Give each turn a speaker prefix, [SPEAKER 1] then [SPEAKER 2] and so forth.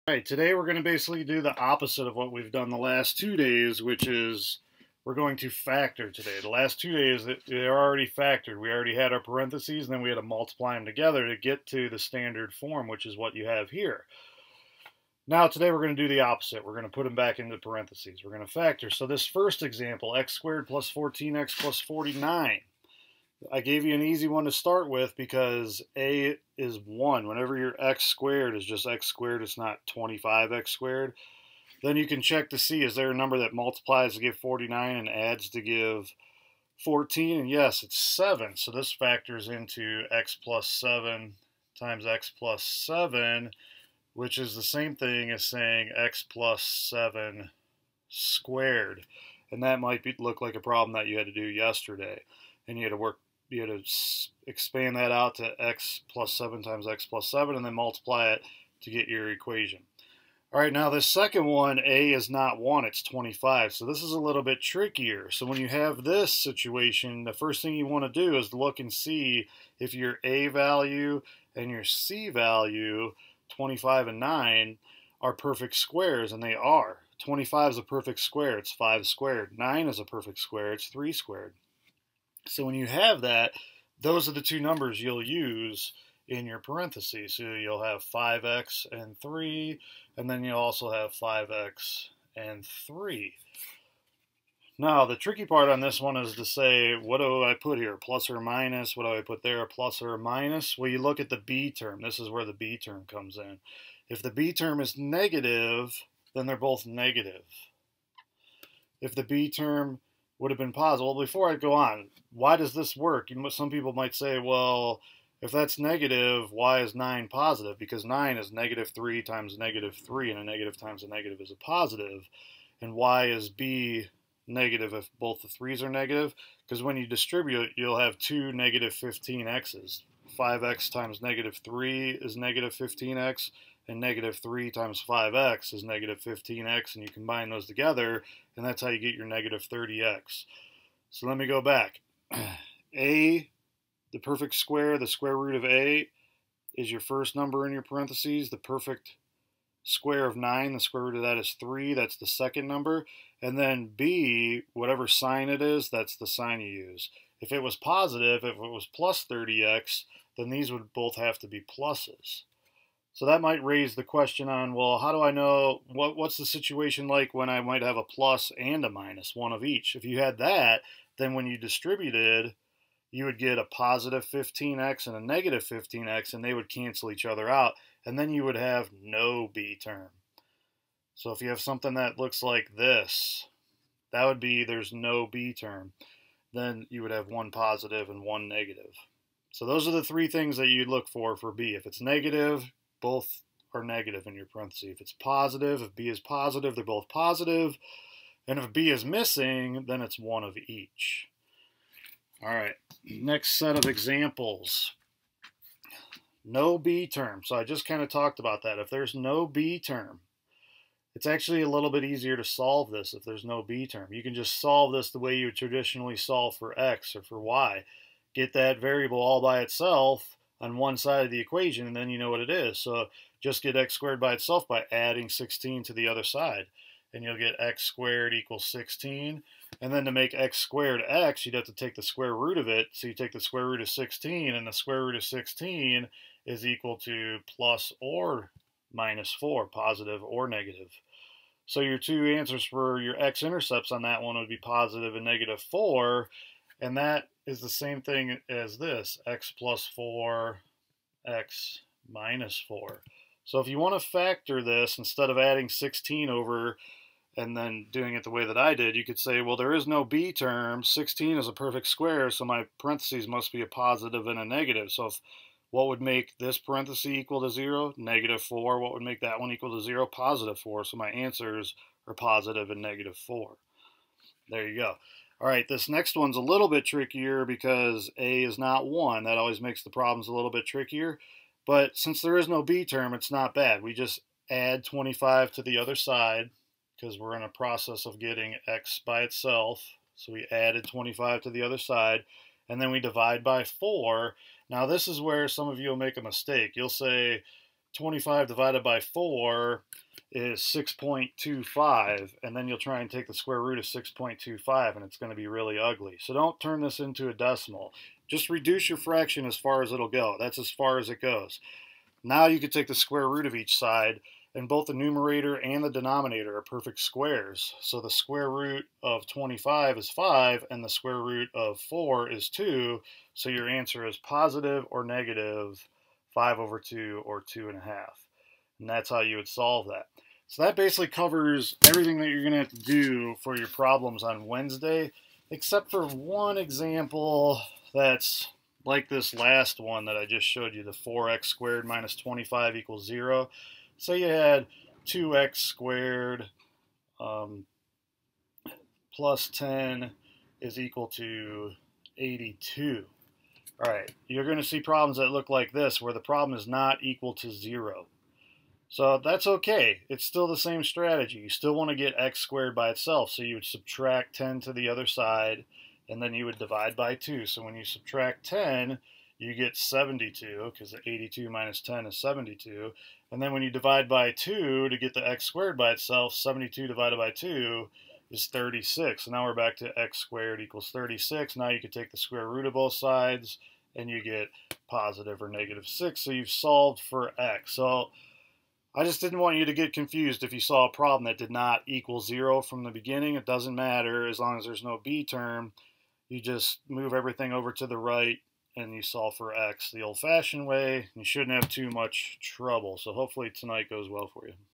[SPEAKER 1] All right, today we're going to basically do the opposite of what we've done the last 2 days, which is we're going to factor today. The last 2 days, they're already factored. We already had our parentheses, and then we had to multiply them together to get to the standard form, which is what you have here. Now today we're going to do the opposite. We're going to put them back into parentheses. We're going to factor. So this first example, x squared plus 14x plus 49. I gave you an easy one to start with because a is 1. Whenever your x squared is just x squared, it's not 25x squared. Then you can check to see, is there a number that multiplies to give 49 and adds to give 14? And yes, it's 7. So this factors into x plus 7 times x plus 7, which is the same thing as saying x plus 7 squared. And that might look like a problem that you had to do yesterday. And you had to expand that out to x plus 7 times x plus 7 and then multiply it to get your equation. All right, now this second one, a is not 1, it's 25. So this is a little bit trickier. So when you have this situation, the first thing you want to do is look and see if your a value and your c value, 25 and 9, are perfect squares, and they are. 25 is a perfect square, it's 5 squared. 9 is a perfect square, it's 3 squared. So when you have that, those are the two numbers you'll use in your parentheses. So you'll have 5x and 3, and then you'll also have 5x and 3. Now, the tricky part on this one is to say, what do I put here, plus or minus? What do I put there, plus or minus? Well, you look at the b term. This is where the b term comes in. If the b term is negative, then they're both negative. If the b term would have been positive. Well, before I go on, why does this work? Some people might say, well, if that's negative, why is 9 positive? Because 9 is negative 3 times negative 3, and a negative times a negative is a positive. And why is b negative if both the 3's are negative? Because when you distribute, you'll have two negative 15x's. 5x times negative 3 is negative 15x, and negative 3 times 5x is negative 15x, and you combine those together, and that's how you get your negative 30x. So let me go back. A, the perfect square, the square root of a, is your first number in your parentheses. The perfect square of 9, the square root of that is 3. That's the second number. And then b, whatever sign it is, that's the sign you use. If it was positive, if it was plus 30x, then these would both have to be pluses. So that might raise the question on, well, how do I know, what's the situation like when I might have a plus and a minus, one of each? If you had that, then when you distributed, you would get a positive 15x and a negative 15x, and they would cancel each other out, and then you would have no b term. So if you have something that looks like this, that would be there's no b term. Then you would have one positive and one negative. So those are the three things that you look for b. If it's negative, both are negative in your parentheses. If it's positive, if b is positive, they're both positive. And if b is missing, then it's one of each. All right, next set of examples. No b term. So I just kind of talked about that. If there's no b term, it's actually a little bit easier to solve this if there's no b term. You can just solve this the way you would traditionally solve for x or for y. Get that variable all by itself on one side of the equation, and then you know what it is. So just get x squared by itself by adding 16 to the other side. And you'll get x squared equals 16. And then to make x squared x, you'd have to take the square root of it. So you take the square root of 16, and the square root of 16 is equal to plus or minus 4, positive or negative. So your two answers for your x-intercepts on that one would be positive and negative 4. And that is the same thing as this, x plus 4, x minus 4. So if you want to factor this, instead of adding 16 over and then doing it the way that I did, you could say, well, there is no b term. 16 is a perfect square, so my parentheses must be a positive and a negative. So what would make this parenthesis equal to 0? Negative 4. What would make that one equal to 0? Positive 4. So my answers are positive and negative 4. There you go. All right, this next one's a little bit trickier because a is not 1. That always makes the problems a little bit trickier. But since there is no b term, it's not bad. We just add 25 to the other side because we're in a process of getting x by itself. So we added 25 to the other side, and then we divide by 4. Now this is where some of you will make a mistake. You'll say 25 divided by 4 is 6.25, and then you'll try and take the square root of 6.25, and it's going to be really ugly. So don't turn this into a decimal. Just reduce your fraction as far as it'll go. That's as far as it goes. Now you can take the square root of each side, and both the numerator and the denominator are perfect squares. So the square root of 25 is 5, and the square root of 4 is 2. So your answer is positive or negative 5 over 2 or 2.5. And that's how you would solve that. So that basically covers everything that you're going to have to do for your problems on Wednesday, except for one example that's like this last one that I just showed you, the 4x squared minus 25 equals 0. So you had 2x squared plus 10 is equal to 82. All right, you're going to see problems that look like this, where the problem is not equal to 0. So that's okay. It's still the same strategy. You still want to get x squared by itself. So you would subtract 10 to the other side, and then you would divide by 2. So when you subtract 10, you get 72, because 82 minus 10 is 72. And then when you divide by 2 to get the x squared by itself, 72 divided by 2 is 36. So now we're back to x squared equals 36. Now you can take the square root of both sides, and you get positive or negative 6. So you've solved for x. So I just didn't want you to get confused if you saw a problem that did not equal 0 from the beginning. It doesn't matter as long as there's no b term. You just move everything over to the right and you solve for x the old-fashioned way. You shouldn't have too much trouble. So hopefully tonight goes well for you.